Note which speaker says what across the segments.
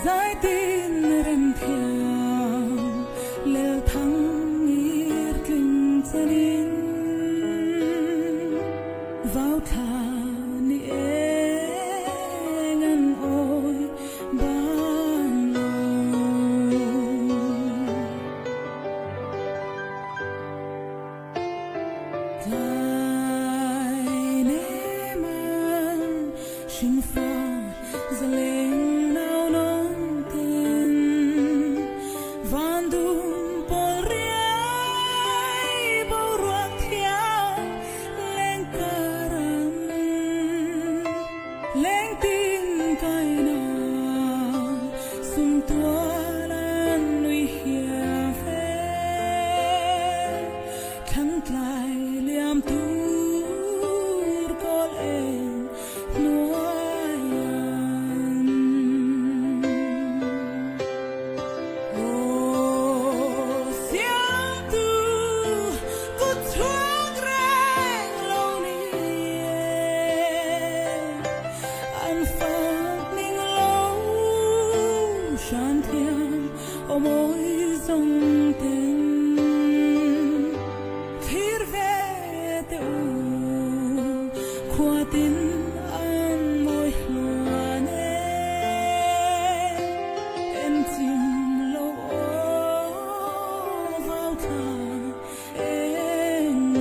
Speaker 1: giải tin rèn thiang lệ thăng ir kinh chân vào thà ni ngân ôi ban dài nê man xin pha giờ lên nào non tin van dum por riai bao ruột thiang lên karam lên tin kai na sum tua lan nuôi hiền về khăn lại liam tu col em nuayan oh siam tu cút thuốc rèn lâu ni anh phát ninh lâu shan thiang o môi dòng tình thir về teu khoa tin anh môi loan em chim lâu vào thà em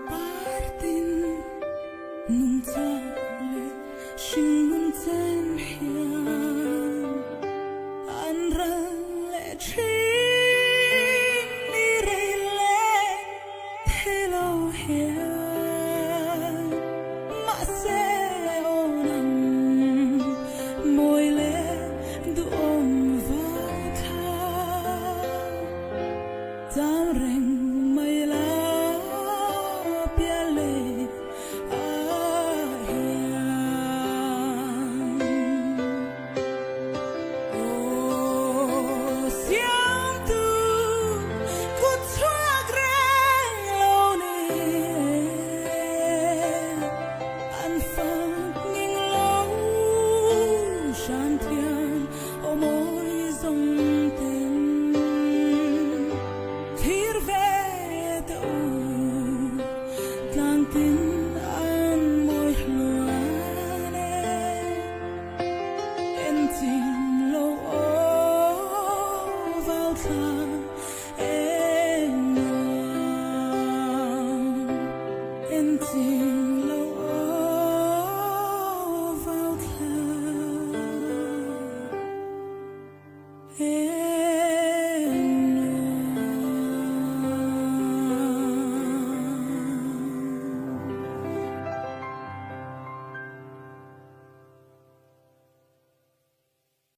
Speaker 1: partin nung chale sing nung chen hian an ran le chi ni re le thla hian ma se onam moi le du om vào tha dam reng mai la pia le a hian oh siam tu cút thuốc rèn lâu ni anh phát nghiêng lâu shan thiang o môi dòng tình thir về teu tlang tin anh môi loan em chim lâu vào thà em chim